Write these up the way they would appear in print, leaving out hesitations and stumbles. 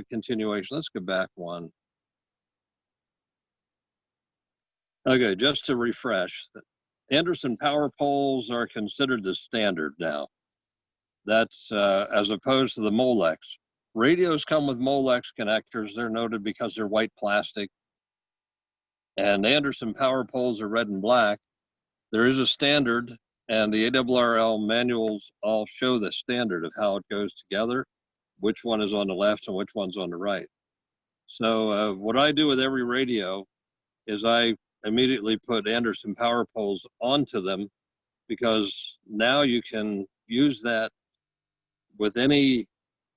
continuation. Let's go back one. Okay, just to refresh, Anderson power poles are considered the standard now. That's as opposed to the Molex. Radios come with Molex connectors. They're noted because they're white plastic. And Anderson power poles are red and black. There is a standard, and the ARRL manuals all show the standard of how it goes together, which one is on the left and which one's on the right. So what I do with every radio is I immediately put Anderson power poles onto them, because now you can use that with any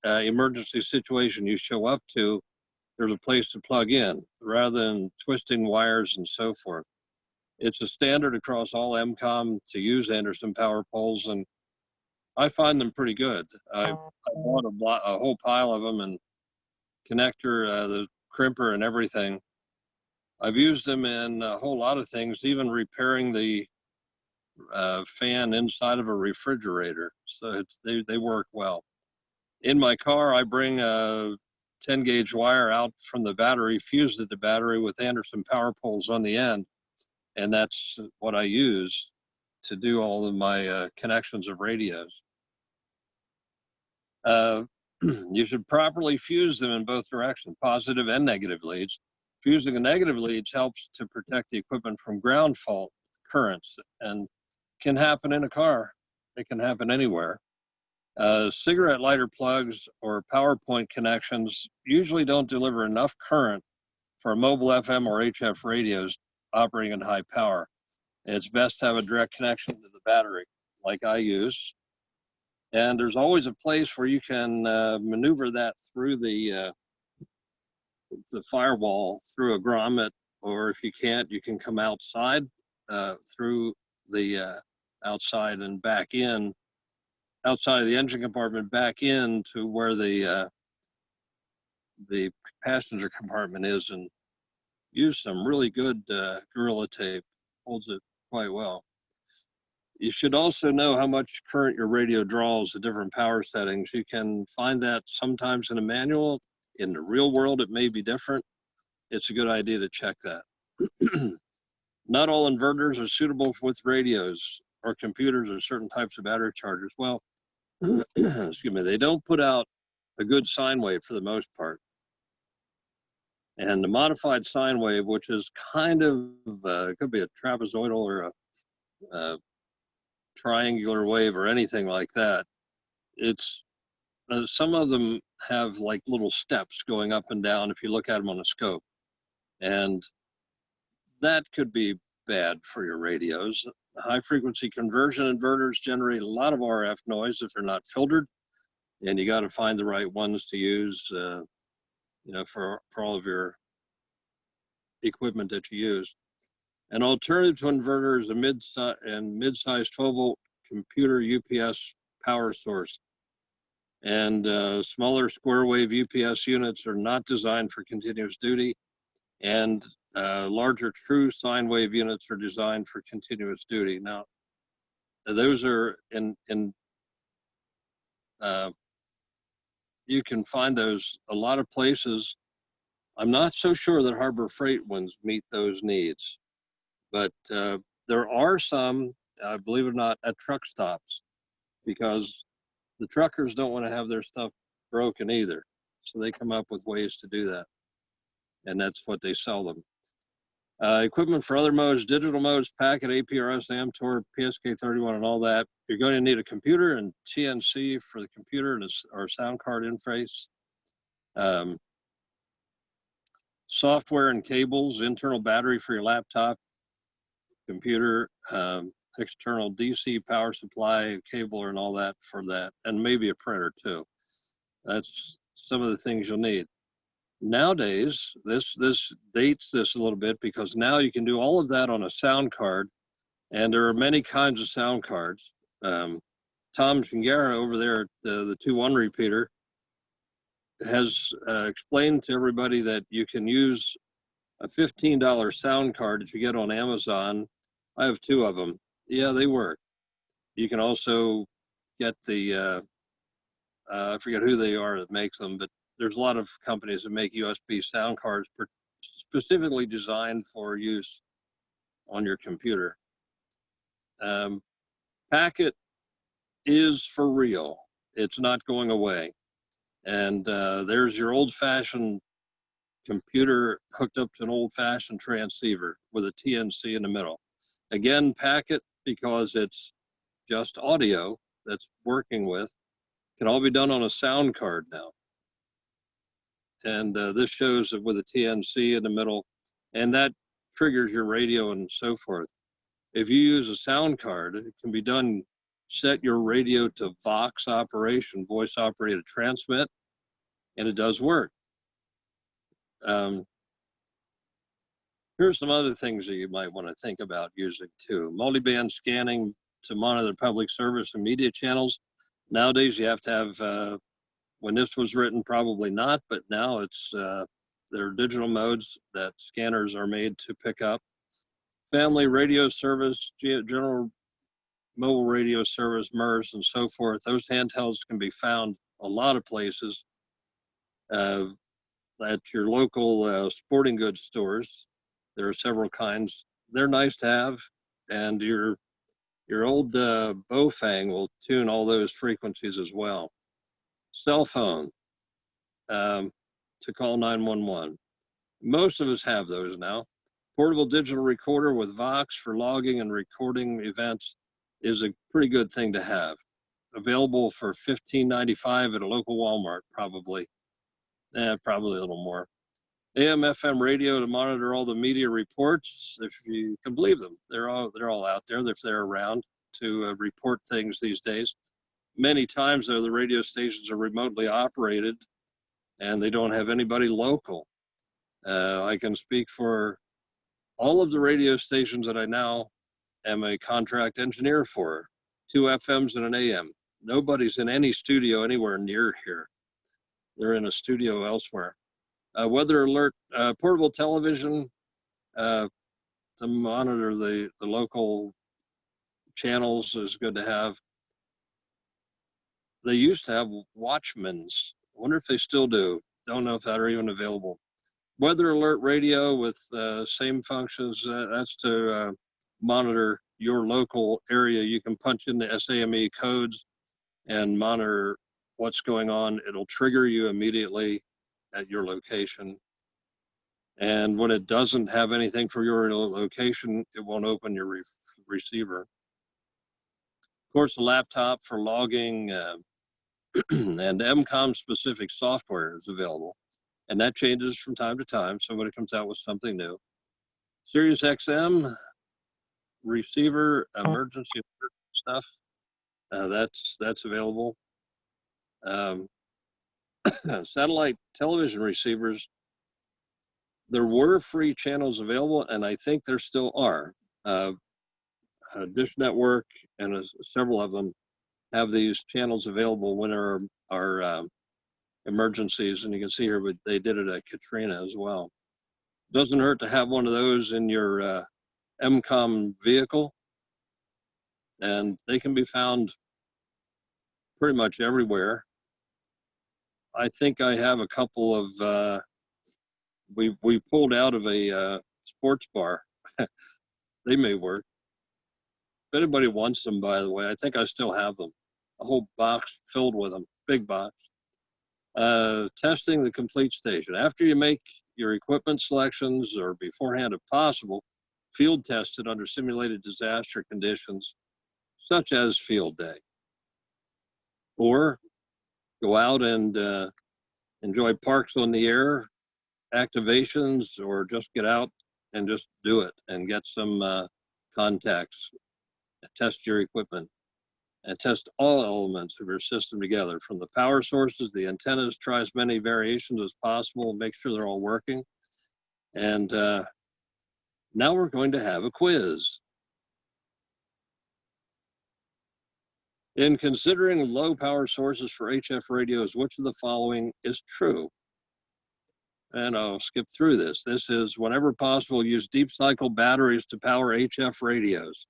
emergency situation you show up to. There's a place to plug in rather than twisting wires and so forth. It's a standard across all MCOM to use Anderson power poles, and I find them pretty good. I bought a whole pile of them, and connector, the crimper and everything. I've used them in a whole lot of things, even repairing the fan inside of a refrigerator. So they work well. In my car, I bring a 10-gauge wire out from the battery, fused at the battery with Anderson power poles on the end, and that's what I use to do all of my connections of radios. You should properly fuse them in both directions, positive and negative leads. Fusing the negative leads helps to protect the equipment from ground fault currents, and can happen in a car. It can happen anywhere. Cigarette lighter plugs or power point connections usually don't deliver enough current for mobile FM or HF radios operating at high power. It's best to have a direct connection to the battery, like I use. And there's always a place where you can maneuver that through the firewall through a grommet, or if you can't, you can come outside through the outside and back in, outside of the engine compartment, back in to where the passenger compartment is, and use some really good Gorilla tape. Holds it quite well. You should also know how much current your radio draws at different power settings. You can find that sometimes in a manual. In the real world, it may be different. It's a good idea to check that. Not all inverters are suitable with radios or computers or certain types of battery chargers. Well, excuse me, they don't put out a good sine wave for the most part. And the modified sine wave, which is kind of, it could be a trapezoidal or a triangular wave or anything like that. It's, some of them have like little steps going up and down if you look at them on a scope. And that could be bad for your radios. High frequency conversion inverters generate a lot of RF noise if they're not filtered, and you got to find the right ones to use, you know, for all of your equipment that you use. An alternative to inverter is a mid-size 12-volt computer UPS power source. And smaller square wave UPS units are not designed for continuous duty, and larger true sine wave units are designed for continuous duty. Now, those are you can find those a lot of places. I'm not so sure that Harbor Freight ones meet those needs, but there are some, believe it or not, at truck stops, because the truckers don't want to have their stuff broken either. So they come up with ways to do that, and that's what they sell them. Equipment for other modes, digital modes, packet, APRS, AMTOR, PSK31, and all that. You're going to need a computer and TNC for the computer and or sound card interface. Software and cables, internal battery for your laptop, computer, external DC power supply, cable, and all that for that, and maybe a printer too. That's some of the things you'll need. Nowadays, this dates this a little bit, because now you can do all of that on a sound card, and there are many kinds of sound cards. Tom Shingara over there at the 2-1 repeater has explained to everybody that you can use a $15 sound card that you get on Amazon. I have 2 of them. Yeah, they work. You can also get the, I forget who they are that makes them, but there's a lot of companies that make USB sound cards specifically designed for use on your computer. Packet is for real. It's not going away. And there's your old-fashioned computer hooked up to an old-fashioned transceiver with a TNC in the middle. Again, packet, because it's just audio that's working with, can all be done on a sound card now. And this shows it with a TNC in the middle, and that triggers your radio and so forth. If you use a sound card, it can be done, set your radio to Vox operation, voice operated transmit, and it does work. Here's some other things that you might want to think about using too. Multiband scanning to monitor public service and media channels. Nowadays you have to have, when this was written, probably not, but now it's, there are digital modes that scanners are made to pick up. Family radio service, general mobile radio service, MERS, and so forth. Those handhelds can be found a lot of places. At your local sporting goods stores, there are several kinds. They're nice to have, and your old Bofang will tune all those frequencies as well. Cell phone to call 911. Most of us have those now. Portable digital recorder with Vox for logging and recording events is a pretty good thing to have. Available for $15.95 at a local Walmart, probably. Probably a little more. AM, FM radio to monitor all the media reports, if you can believe them. They're all out there if they're around to report things these days. Many times, though, the radio stations are remotely operated and they don't have anybody local. I can speak for all of the radio stations that I now am a contract engineer for, 2 FMs and an AM. Nobody's in any studio anywhere near here. They're in a studio elsewhere. Weather alert, portable television to monitor the local channels is good to have. They used to have Watchmen's. I wonder if they still do. Don't know if that are even available. Weather alert radio with same functions. That's to monitor your local area. You can punch in the SAME codes and monitor what's going on. It'll trigger you immediately at your location. And when it doesn't have anything for your location, it won't open your receiver. Of course, a laptop for logging and MCOM specific software is available. And that changes from time to time. Somebody comes out with something new. Sirius XM receiver, emergency stuff. That's available. Satellite television receivers. There were free channels available, and I think there still are. Dish Network and several of them have these channels available when there are emergencies, and you can see here, but they did it at Katrina as well. Doesn't hurt to have one of those in your MCOM vehicle, and they can be found pretty much everywhere. I think I have a couple of, we pulled out of a sports bar. They may work. If anybody wants them, by the way, I think I still have them. A whole box filled with them, big box. Testing the complete station. After you make your equipment selections, or beforehand if possible, field test it under simulated disaster conditions, such as field day. Or go out and enjoy parks on the air, activations, or just get out and just do it and get some contacts. Test your equipment and test all elements of your system together, from the power sources, the antennas, try as many variations as possible, make sure they're all working. And now we're going to have a quiz. In considering low power sources for HF radios, which of the following is true? And I'll skip through this. This is, whenever possible, use deep cycle batteries to power HF radios.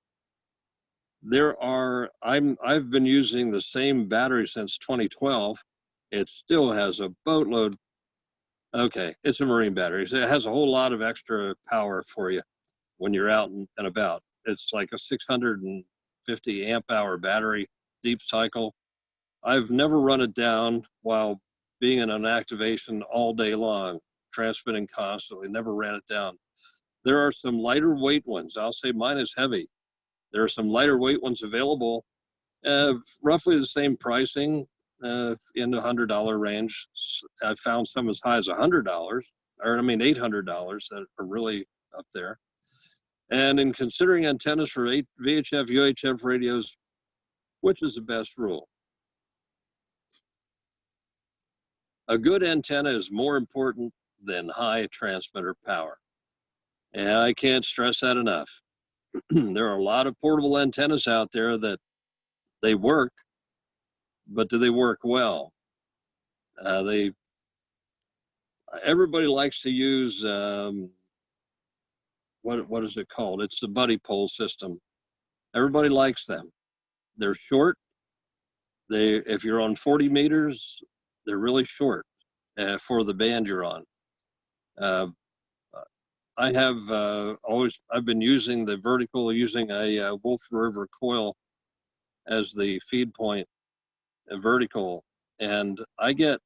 I've been using the same battery since 2012, it still has a boatload. Okay, it's a marine battery. So it has a whole lot of extra power for you when you're out and about. It's like a 650 amp hour battery, deep cycle. I've never run it down while being in an activation all day long, transmitting constantly, never ran it down. There are some lighter weight ones. I'll say mine is heavy. There are some lighter weight ones available, roughly the same pricing, in the $100 range. I found some as high as $100, or I mean $800 that are really up there. And in considering antennas for VHF, UHF radios, which is the best rule? A good antenna is more important than high transmitter power. And I can't stress that enough. There are a lot of portable antennas out there that they work, but do they work well? Everybody likes to use, what is it called? It's the buddy pole system. Everybody likes them. They're short. If you're on 40 meters, they're really short for the band you're on. I have I've been using the vertical, using a Wolf River coil as the feed point, vertical, and I get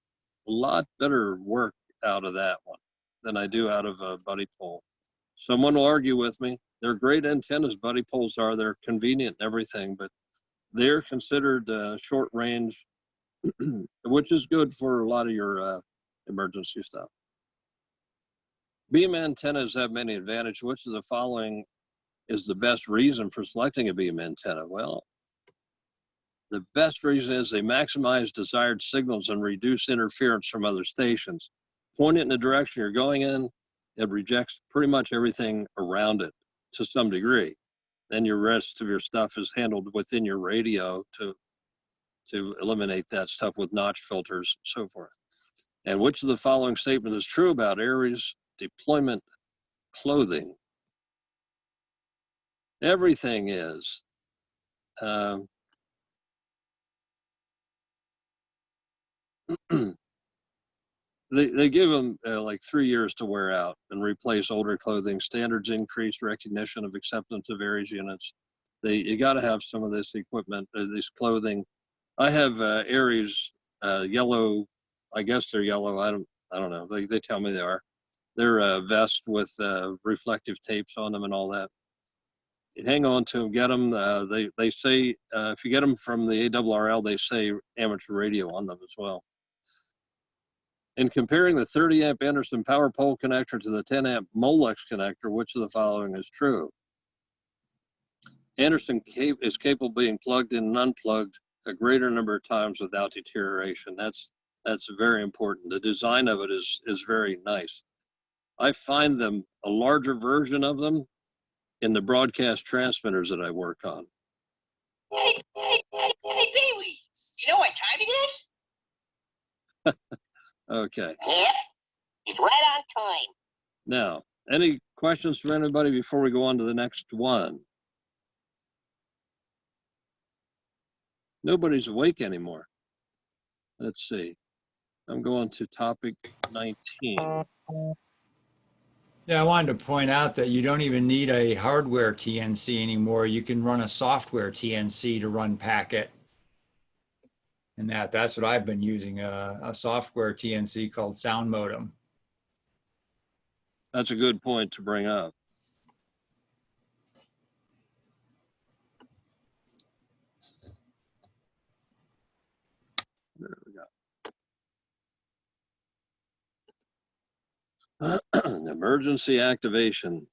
a lot better work out of that one than I do out of a buddy pole. Someone will argue with me. They're great antennas, buddy poles are. They're convenient and everything, but they're considered short range, which is good for a lot of your emergency stuff. Beam antennas have many advantages. Which of the following is the best reason for selecting a beam antenna? Well, the best reason is they maximize desired signals and reduce interference from other stations. Point it in the direction you're going in, it rejects pretty much everything around it to some degree. Then your rest of your stuff is handled within your radio to eliminate that stuff with notch filters and so forth. And which of the following statement is true about ARES deployment clothing? Everything is. They give them like 3 years to wear out and replace older clothing. Standards increase recognition of acceptance of ARES units. You got to have some of this equipment, this clothing. I have ARES yellow. I guess they're yellow. I don't know. They tell me they are. They're vest with reflective tapes on them and all that. You hang on to them, get them. They say if you get them from the ARRL, they say amateur radio on them as well. In comparing the 30 amp Anderson power pole connector to the 10 amp Molex connector, which of the following is true? Anderson is capable of being plugged in and unplugged a greater number of times without deterioration. That's very important. The design of it is very nice. I find them a larger version of them in the broadcast transmitters that I work on. Hey, Pee-wee, you know what time it is? Okay. Yep, it's right on time. Now, any questions from anybody before we go on to the next one? Nobody's awake anymore. Let's see. I'm going to topic 19. Yeah, I wanted to point out that you don't even need a hardware TNC anymore. You can run a software TNC to run packet. And that's what I've been using, a software TNC called Sound Modem. That's a good point to bring up. There we go. Emergency activations.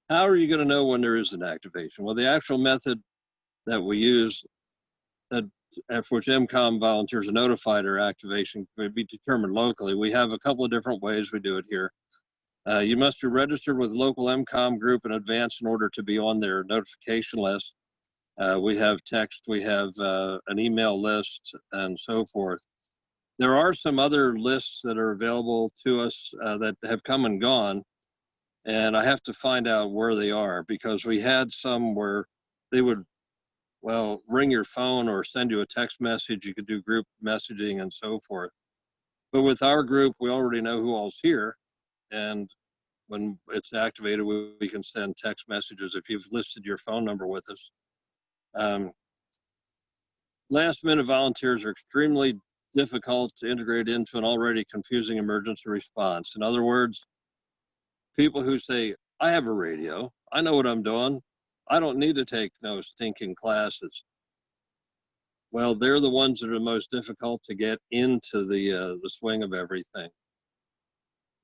How are you going to know when there is an activation? Well, the actual method that we use, that for which MCOM volunteers are notified our activation, could be determined locally. We have a couple of different ways we do it here. You must be registered with local MCOM group in advance in order to be on their notification list. We have text, we have an email list, and so forth. There are some other lists that are available to us that have come and gone, and I have to find out where they are, because we had some where they would well, ring your phone or send you a text message. You could do group messaging and so forth. But with our group, we already know who all's here. And when it's activated, we can send text messages if you've listed your phone number with us. Last minute volunteers are extremely difficult to integrate into an already confusing emergency response. In other words, people who say, I have a radio, I know what I'm doing, I don't need to take no stinking classes. Well, they're the ones that are the most difficult to get into the swing of everything.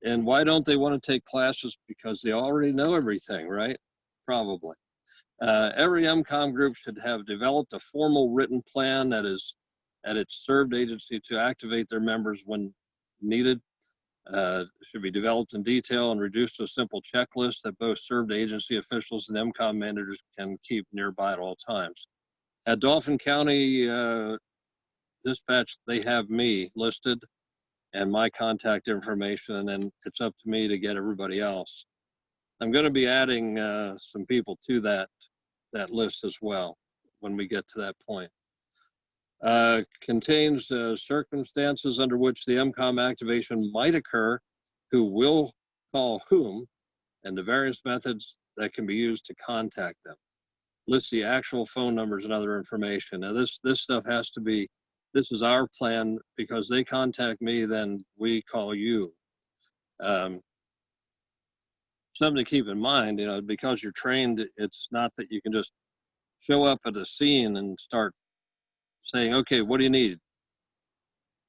And why don't they want to take classes? Because they already know everything, right? Probably. Every MCOM group should have developed a formal written plan that is at its served agency to activate their members when needed. Should be developed in detail and reduced to a simple checklist that both served agency officials and MCOM managers can keep nearby at all times. At Dauphin County Dispatch, they have me listed and my contact information, and then it's up to me to get everybody else. I'm going to be adding some people to that list as well when we get to that point. Contains circumstances under which the MCOM activation might occur, who will call whom, and the various methods that can be used to contact them. Lists the actual phone numbers and other information. Now this stuff has to be, this is our plan, because they contact me, then we call you. Something to keep in mind, because you're trained, it's not that you can just show up at a scene and start saying, okay, what do you need?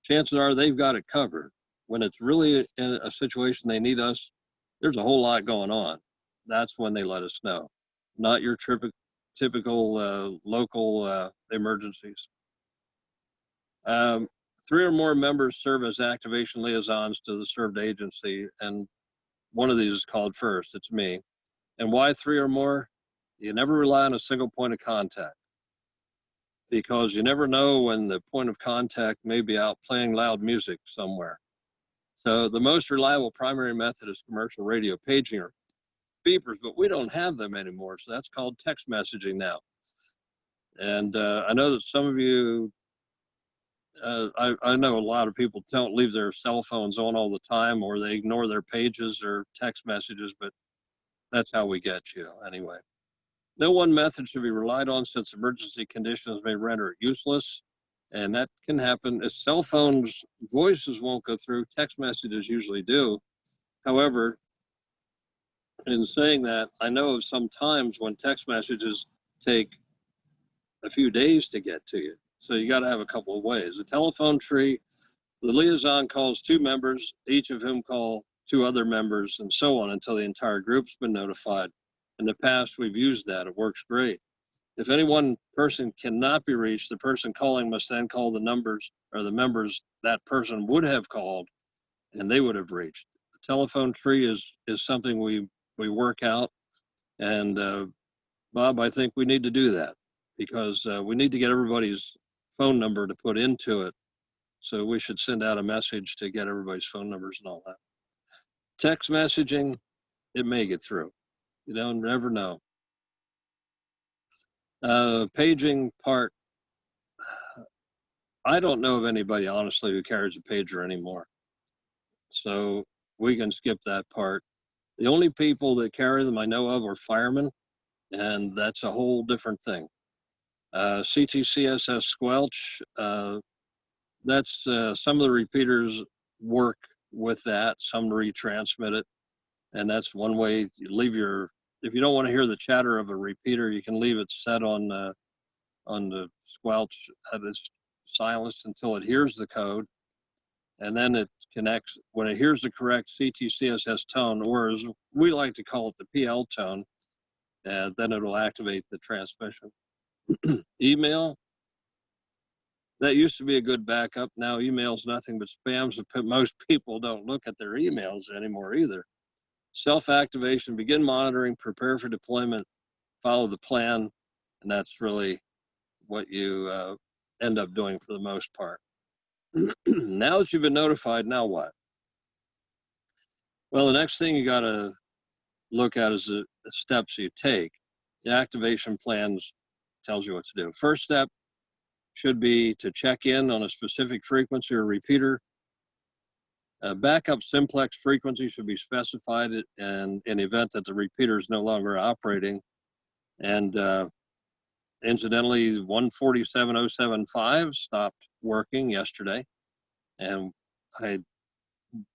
Chances are they've got it covered. When it's really in a situation they need us, there's a whole lot going on. That's when they let us know, not your typical local emergencies. 3 or more members serve as activation liaisons to the served agency, and one of these is called first. It's me. And why 3 or more? You never rely on a single point of contact, because you never know when the point of contact may be out playing loud music somewhere. So the most reliable primary method is commercial radio paging or beepers, but we don't have them anymore. So that's called text messaging now. And I know that some of you, I know a lot of people don't leave their cell phones on all the time, or they ignore their pages or text messages, but that's how we get you anyway. No one method should be relied on, since emergency conditions may render it useless. And that can happen. As cell phones, voices won't go through, text messages usually do. However, in saying that, I know of some times when text messages take a few days to get to you. So you got to have a couple of ways. A telephone tree, the liaison calls 2 members, each of whom call 2 other members, and so on until the entire group's been notified. In the past, we've used that. It works great. If any one person cannot be reached, the person calling must then call the numbers or the members that person would have called, and they would have reached. The telephone tree is something we work out, and Bob, I think we need to do that, because we need to get everybody's phone number to put into it. So we should send out a message to get everybody's phone numbers and all that. Text messaging, it may get through. You don't never know. Paging part, I don't know of anybody, honestly, who carries a pager anymore. So we can skip that part. The only people that carry them I know of are firemen, and that's a whole different thing. CTCSS squelch, that's some of the repeaters work with that, some retransmit it, and that's one way. You leave your, if you don't want to hear the chatter of a repeater, you can leave it set on the squelch at its silenced until it hears the code, and then it connects when it hears the correct CTCSS tone, or as we like to call it, the PL tone, and then it'll activate the transmission. Email, that used to be a good backup. Now email's nothing but spams. Most people don't look at their emails anymore either. Self-activation, begin monitoring, prepare for deployment, follow the plan, and that's really what you end up doing for the most part. Now that you've been notified, now what? Well, the next thing you got to look at is the steps you take. The activation plans tells you what to do. First step should be to check in on a specific frequency or repeater. Backup simplex frequency should be specified in the event that the repeater is no longer operating. And incidentally, 147.075 stopped working yesterday. And I'd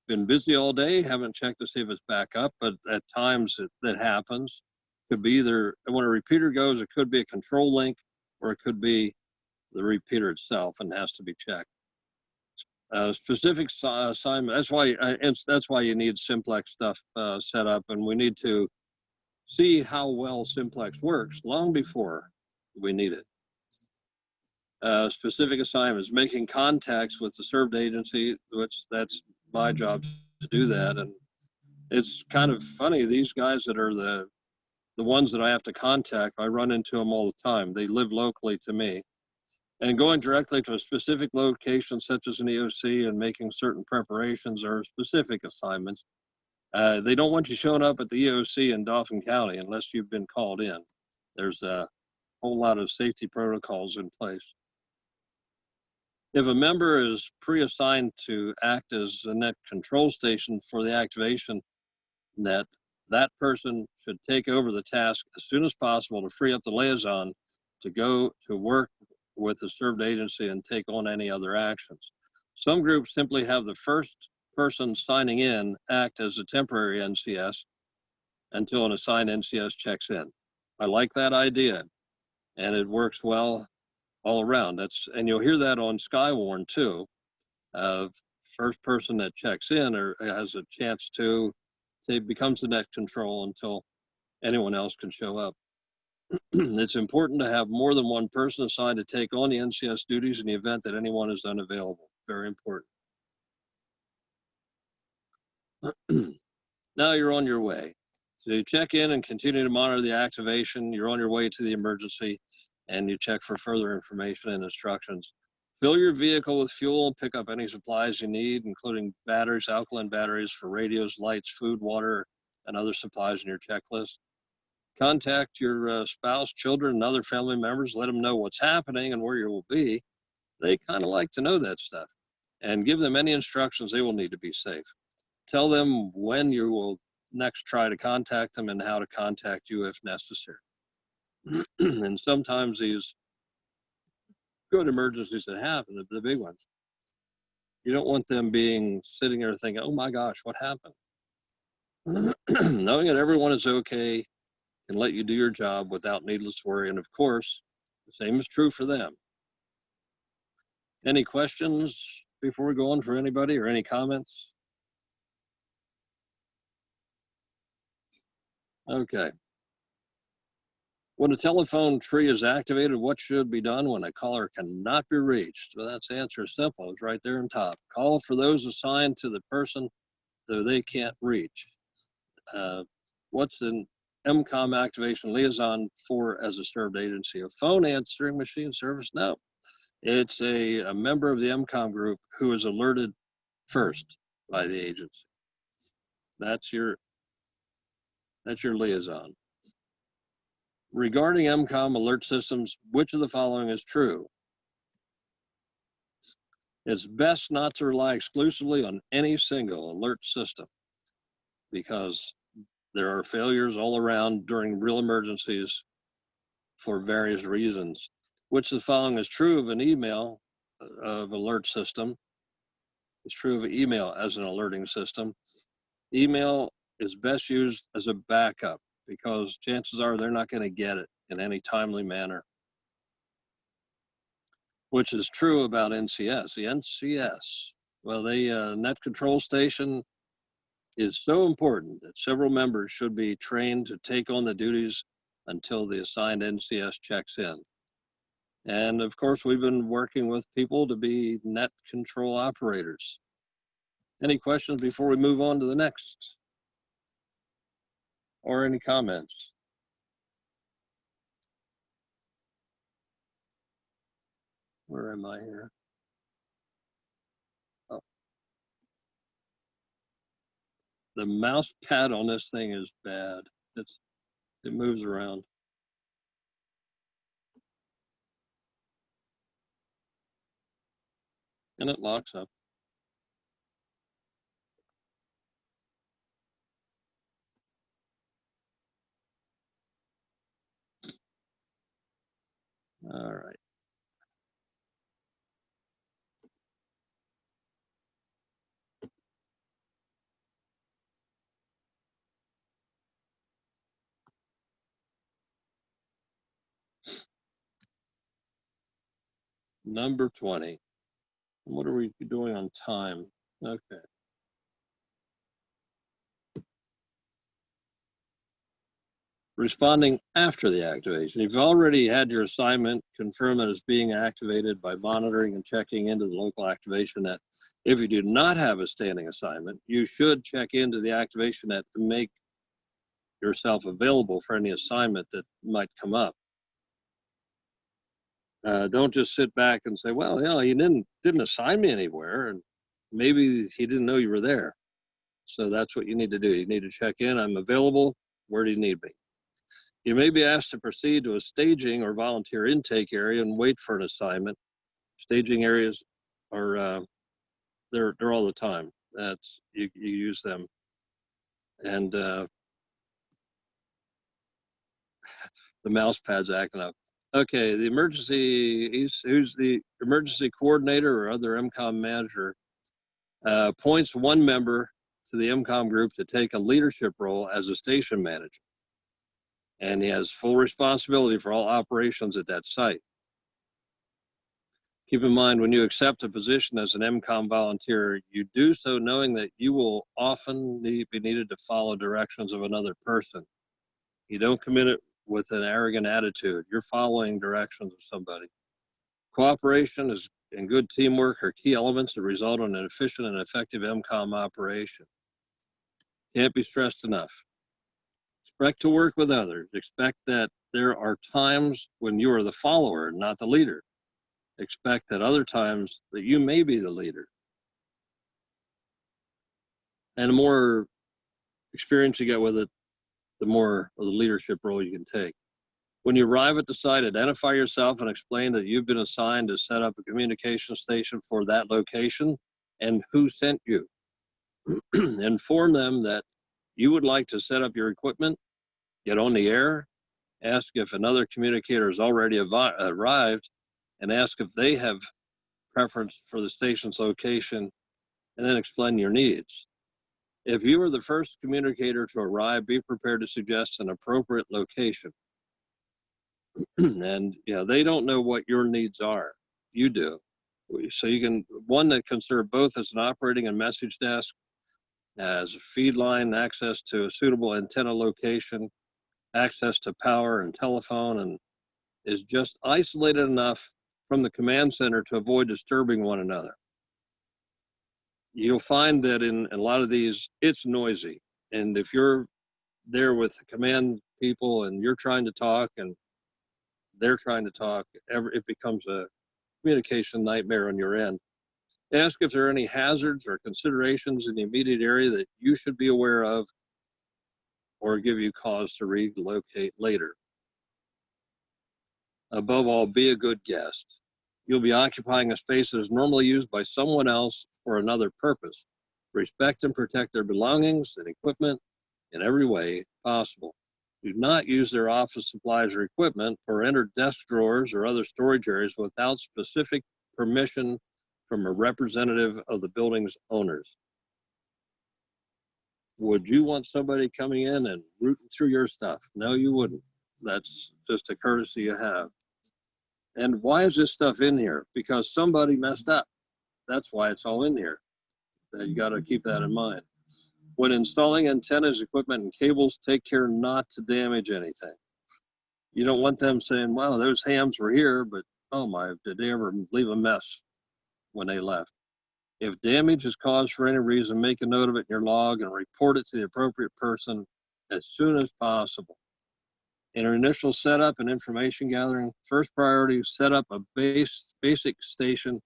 been busy all day, haven't checked to see if it's back up, but at times that happens. Could be either, when a repeater goes, it could be a control link, or it could be the repeater itself and has to be checked. Specific assignment, that's why you need simplex stuff set up, and we need to see how well simplex works long before we need it. Specific assignments, making contacts with the served agency, which that's my job to do that. And it's kind of funny, these guys that are the ones that I have to contact, I run into them all the time. They live locally to me. And going directly to a specific location, such as an EOC, and making certain preparations are specific assignments. They don't want you showing up at the EOC in Dauphin County unless you've been called in. There's a whole lot of safety protocols in place. If a member is pre-assigned to act as a net control station for the activation net, that person should take over the task as soon as possible to free up the liaison to go to work with the served agency and take on any other actions. Some groups simply have the first person signing in act as a temporary NCS until an assigned NCS checks in. I like that idea, and it works well all around. And you'll hear that on Skywarn too. First person that checks in or has a chance to, say, becomes the net control until anyone else can show up. It's important to have more than one person assigned to take on the NCS duties in the event that anyone is unavailable. Very important. Now you're on your way. So you check in and continue to monitor the activation. You're on your way to the emergency, and you check for further information and instructions. Fill your vehicle with fuel and pick up any supplies you need, including batteries, alkaline batteries for radios, lights, food, water, and other supplies in your checklist. Contact your spouse, children, and other family members. Let them know what's happening and where you will be. They kind of like to know that stuff. And give them any instructions they will need to be safe. Tell them when you will next try to contact them and how to contact you if necessary. And sometimes these good emergencies that happen, the big ones, you don't want them being sitting there thinking, oh my gosh, what happened? Knowing that everyone is okay can let you do your job without needless worry. And of course, the same is true for them. Any questions before we go on for anybody, or any comments? Okay. When a telephone tree is activated, what should be done when a caller cannot be reached? Well, that's the answer is simple. It's right there on top. Call for those assigned to the person that they can't reach. What's an MCOM activation liaison for as a served agency? A phone answering machine service? No. It's a member of the MCOM group who is alerted first by the agency. That's your liaison. Regarding MCOM alert systems, which of the following is true? It's best not to rely exclusively on any single alert system because there are failures all around during real emergencies for various reasons. Which of the following is true of an email of alert system? It's true of email as an alerting system. Email is best used as a backup because chances are they're not going to get it in any timely manner. Which is true about NCS. The NCS, well, the net control station is so important that several members should be trained to take on the duties until the assigned NCS checks in. And of course, we've been working with people to be net control operators. Any questions before we move on to the next? Or any comments? Where am I here? Oh. The mouse pad on this thing is bad. It moves around. And it locks up. All right. Number 20. What are we doing on time? Okay. Responding after the activation. You've already had your assignment, confirm that it's being activated by monitoring and checking into the local activation net. If you do not have a standing assignment, you should check into the activation net to make yourself available for any assignment that might come up. Don't just sit back and say, well, you know, he didn't assign me anywhere, and maybe he didn't know you were there. So that's what you need to do. You need to check in. I'm available. Where do you need me? You may be asked to proceed to a staging or volunteer intake area and wait for an assignment. Staging areas are they're all the time. That's you use them, and the mouse pad's acting up. Okay, the emergency who's the emergency coordinator or other MCOM manager appoints one member to the MCOM group to take a leadership role as a station manager. And he has full responsibility for all operations at that site. Keep in mind, when you accept a position as an MCOM volunteer, you do so knowing that you will often be needed to follow directions of another person. You don't commit it with an arrogant attitude. You're following directions of somebody. Cooperation and good teamwork are key elements that result in an efficient and effective MCOM operation. Can't be stressed enough. Expect to work with others. Expect that there are times when you are the follower, not the leader. Expect that other times that you may be the leader. And the more experience you get with it, the more of the leadership role you can take. When you arrive at the site, identify yourself and explain that you've been assigned to set up a communication station for that location and who sent you. Inform them that you would like to set up your equipment, get on the air, ask if another communicator has already arrived, and ask if they have preference for the station's location, and then explain your needs. If you are the first communicator to arrive, be prepared to suggest an appropriate location. And they don't know what your needs are. You do. So you can, one that can serve both as an operating and message desk, as a feed line, access to a suitable antenna location, access to power and telephone, and is just isolated enough from the command center to avoid disturbing one another. You'll find that in a lot of these, it's noisy. And if you're there with the command people and you're trying to talk and they're trying to talk, it becomes a communication nightmare on your end. Ask if there are any hazards or considerations in the immediate area that you should be aware of or give you cause to relocate later. Above all, be a good guest. You'll be occupying a space that is normally used by someone else for another purpose. Respect and protect their belongings and equipment in every way possible. Do not use their office supplies or equipment or enter desk drawers or other storage areas without specific permission from a representative of the building's owners. Would you want somebody coming in and rooting through your stuff? No, you wouldn't. That's just a courtesy you have. And why is this stuff in here? Because somebody messed up. That's why it's all in here. You got to keep that in mind. When installing antennas, equipment, and cables, take care not to damage anything. You don't want them saying, wow, those hams were here, but oh my, did they ever leave a mess when they left? If damage is caused for any reason, make a note of it in your log and report it to the appropriate person as soon as possible. In our initial setup and information gathering, first priority is set up a basic station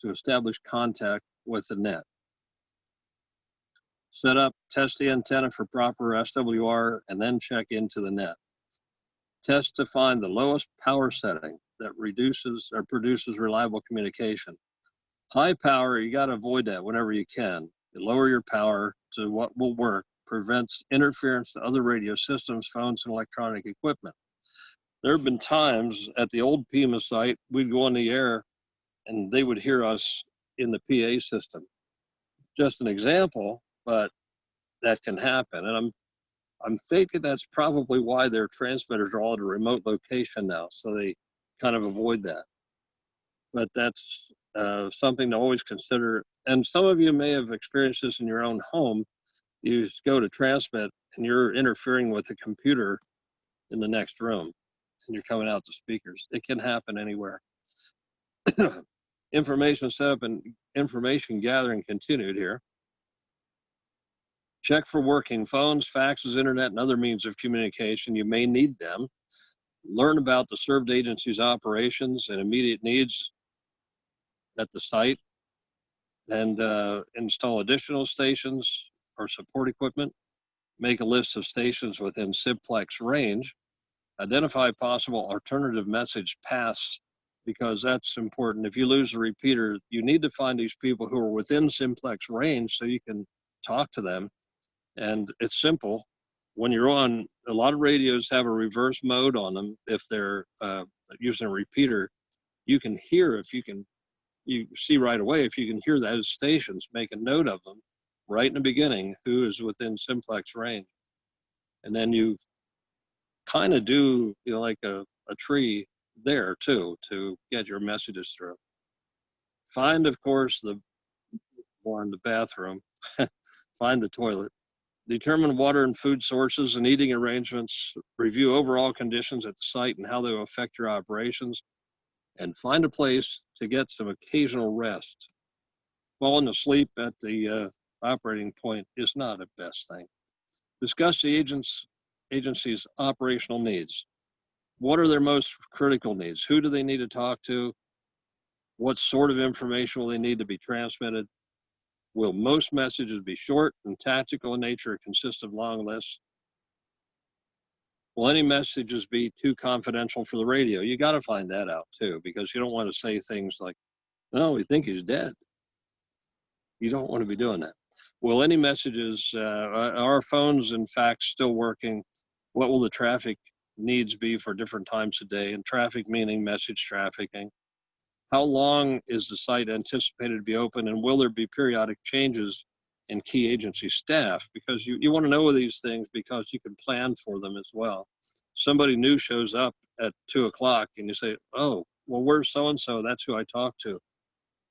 to establish contact with the net. Set up, test the antenna for proper SWR, and then check into the net. Test to find the lowest power setting that reduces or produces reliable communication. High power, you got to avoid that whenever you can. You lower your power to what will work, prevents interference to other radio systems, phones, and electronic equipment. There have been times at the old PEMA site, we'd go on the air and they would hear us in the PA system. Just an example, but that can happen. And I'm thinking that's probably why their transmitters are all at a remote location now, so they kind of avoid that. But that's something to always consider. And some of you may have experienced this in your own home. You just go to transmit and you're interfering with the computer in the next room and you're coming out the speakers. It can happen anywhere. Information setup and information gathering continued here. Check for working phones, faxes, internet, and other means of communication. You may need them. Learn about the served agency's operations and immediate needs at the site, and install additional stations or support equipment. Make a list of stations within simplex range. Identify possible alternative message paths, because that's important. If you lose a repeater, you need to find these people who are within simplex range so you can talk to them. And it's simple. When you're on, a lot of radios have a reverse mode on them. If they're using a repeater, you can hear, you see right away, if you can hear those stations, make a note of them right in the beginning, who is within simplex range. And then you kind of do, like a tree there too, to get your messages through. Find, of course, the bathroom, find the toilet. Determine water and food sources and eating arrangements. Review overall conditions at the site and how they will affect your operations. And find a place to get some occasional rest. Falling asleep at the operating point is not a best thing. Discuss the agency's operational needs. What are their most critical needs? Who do they need to talk to? What sort of information will they need to be transmitted? Will most messages be short and tactical in nature or consist of long lists? Will any messages be too confidential for the radio? You got to find that out too, because you don't want to say things like, no, we think he's dead. You don't want to be doing that. Will any messages, are our phones in fact still working? What will the traffic needs be for different times of day? And traffic meaning message trafficking. How long is the site anticipated to be open, and will there be periodic changes in key agency staff? Because you want to know these things because you can plan for them as well. Somebody new shows up at 2 o'clock and you say, oh, well, where's so-and-so? That's who I talked to.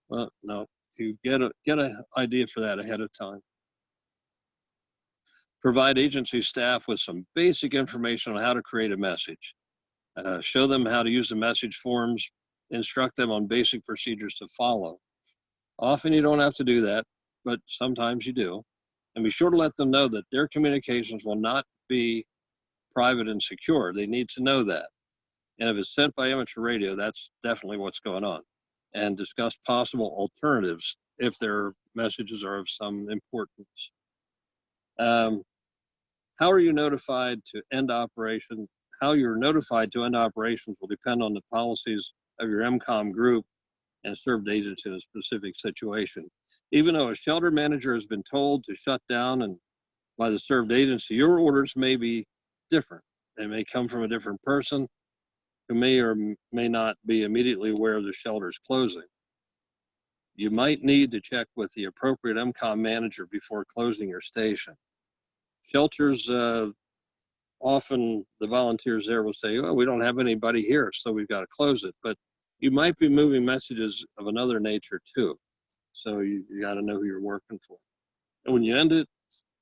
Well, no, you get an idea for that ahead of time. Provide agency staff with some basic information on how to create a message. Show them how to use the message forms. Instruct them on basic procedures to follow. Often you don't have to do that, but sometimes you do. And be sure to let them know that their communications will not be private and secure. They need to know that. And if it's sent by amateur radio, that's definitely what's going on. And discuss possible alternatives if their messages are of some importance. How are you notified to end operation? How you're notified to end operations will depend on the policies of your MCOM group and served agents in a specific situation. Even though a shelter manager has been told to shut down and by the served agency, your orders may be different. They may come from a different person who may or may not be immediately aware of the shelter's closing. You might need to check with the appropriate MCOM manager before closing your station. Shelters, often the volunteers there will say, oh, we don't have anybody here, so we've got to close it. But you might be moving messages of another nature too. So you got to know who you're working for. And when you end it,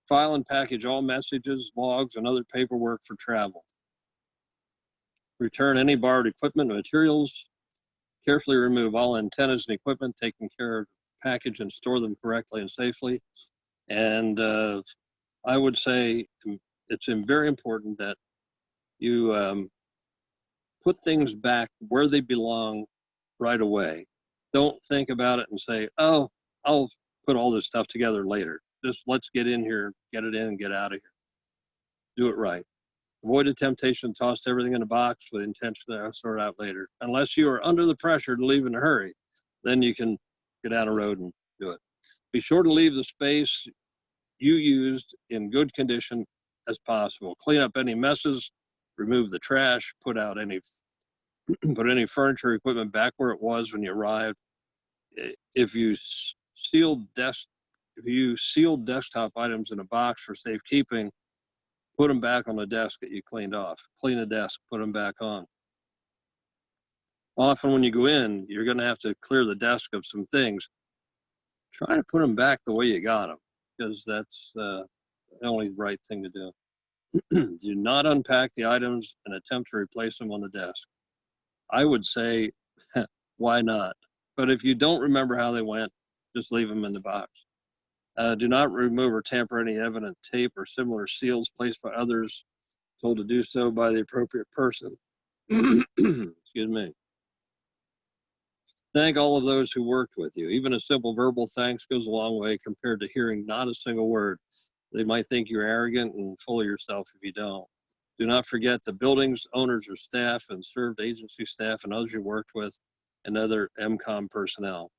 file and package all messages, logs, and other paperwork for travel. Return any borrowed equipment and materials. Carefully remove all antennas and equipment, taking care of the package and store them correctly and safely. And I would say it's very important that you put things back where they belong right away. Don't think about it and say, oh, I'll put all this stuff together later. Just let's get in here, get it in, and get out of here. Do it right. Avoid the temptation to toss everything in a box with the intention to sort it out later. Unless you are under the pressure to leave in a hurry, then you can get down the road and do it. Be sure to leave the space you used in good condition as possible. Clean up any messes, remove the trash, put any furniture equipment back where it was when you arrived. If you sealed desktop items in a box for safekeeping, put them back on the desk that you cleaned off. Clean the desk, put them back on. Often when you go in, you're going to have to clear the desk of some things. Try to put them back the way you got them, because that's the only right thing to do. Do not unpack the items and attempt to replace them on the desk. I would say, why not? But if you don't remember how they went, just leave them in the box. Do not remove or tamper any evident tape or similar seals placed by others, told to do so by the appropriate person. Excuse me. Thank all of those who worked with you. Even a simple verbal thanks goes a long way compared to hearing not a single word. They might think you're arrogant and full of yourself if you don't. Do not forget the buildings, owners or staff, and served agency staff and others you worked with, and other MCOM personnel.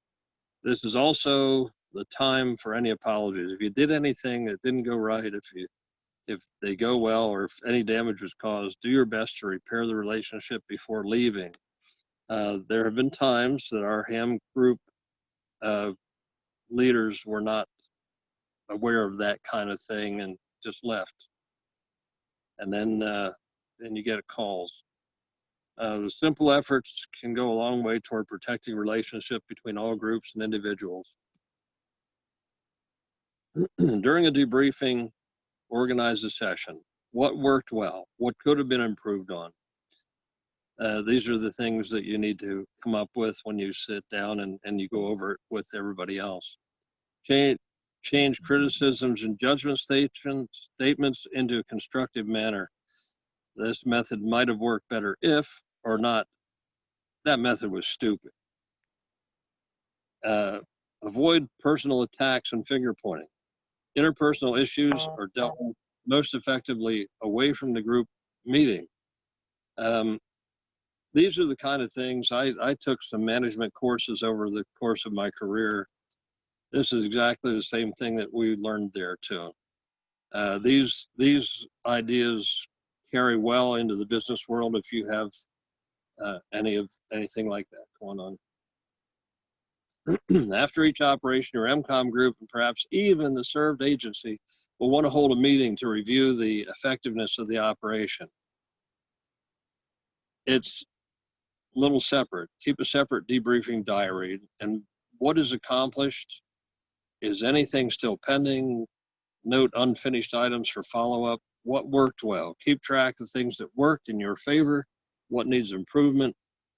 This is also the time for any apologies. If you did anything that didn't go right, if they go well, or if any damage was caused, do your best to repair the relationship before leaving. There have been times that our ham group leaders were not aware of that kind of thing and just left. And then you get calls. The simple efforts can go a long way toward protecting relationship between all groups and individuals. During a debriefing, organize a session. What worked well? What could have been improved on? These are the things that you need to come up with when you sit down and you go over it with everybody else. Change criticisms and judgment statements into a constructive manner. This method might have worked better if, or not, that method was stupid. Avoid personal attacks and finger pointing. Interpersonal issues are dealt with most effectively away from the group meeting. These are the kind of things, I took some management courses over the course of my career. This is exactly the same thing that we learned there too. These ideas carry well into the business world if you have anything like that going on. After each operation, your MCOM group and perhaps even the served agency will want to hold a meeting to review the effectiveness of the operation. It's a little separate. Keep a separate debriefing diary, and what is accomplished, is anything still pending, note unfinished items for follow-up, what worked well. Keep track of things that worked in your favor, what needs improvement,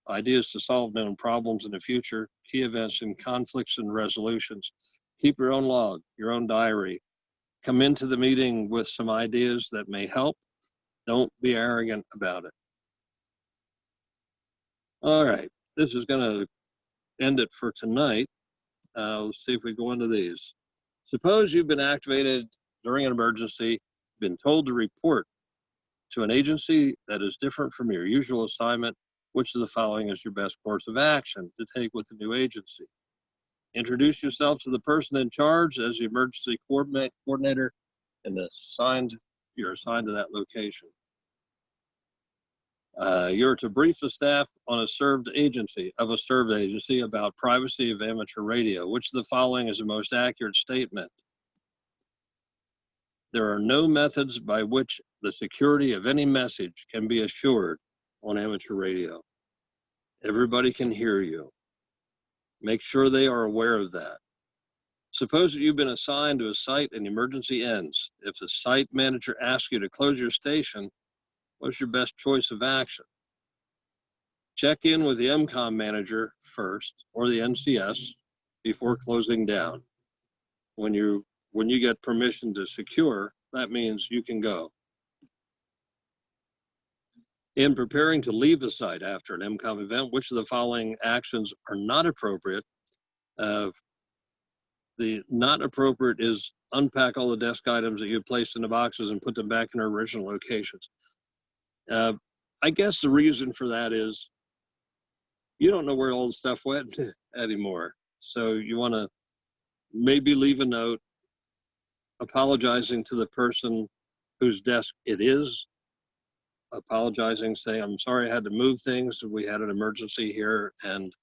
ideas to solve known problems in the future, key events and conflicts and resolutions. Keep your own log, your own diary. Come into the meeting with some ideas that may help. Don't be arrogant about it. All right, this is going to end it for tonight. Let's see if we go into these. Suppose you've been activated during an emergency, been told to report to an agency that is different from your usual assignment. Which of the following is your best course of action to take with the new agency? Introduce yourself to the person in charge as the emergency coordinator, and you're assigned to that location. You're to brief the staff on a served agency about privacy of amateur radio. Which of the following is the most accurate statement? There are no methods by which the security of any message can be assured on amateur radio. Everybody can hear you. Make sure they are aware of that. Suppose that you've been assigned to a site and the emergency ends. If the site manager asks you to close your station, what's your best choice of action? Check in with the MCOM manager first, or the NCS, before closing down. When you get permission to secure, that means you can go. In preparing to leave the site after an MCOM event, which of the following actions are not appropriate? The not appropriate is unpack all the desk items that you placed in the boxes and put them back in their original locations. I guess the reason for that is you don't know where all the stuff went anymore. So you want to maybe leave a note apologizing to the person whose desk it is, apologizing, saying, I'm sorry I had to move things. We had an emergency here and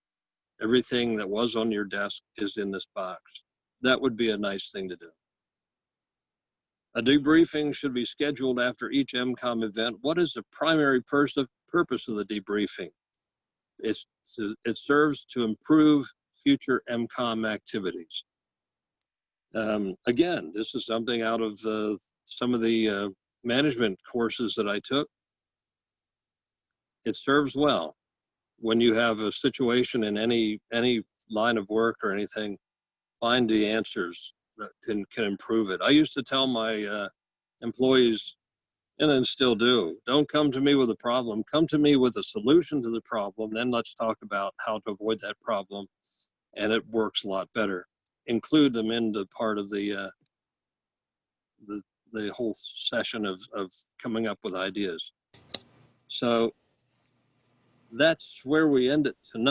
everything that was on your desk is in this box. That would be a nice thing to do. A debriefing should be scheduled after each MCOM event. What is the primary purpose of the debriefing? It serves to improve future MCOM activities. Again, this is something out of some of the management courses that I took. It serves well when you have a situation in any line of work or anything. Find the answers that can improve it. I used to tell my employees, and then still do, don't come to me with a problem. Come to me with a solution to the problem. Then let's talk about how to avoid that problem. And it works a lot better. Include them in the part of the whole session of coming up with ideas. So that's where we end it tonight.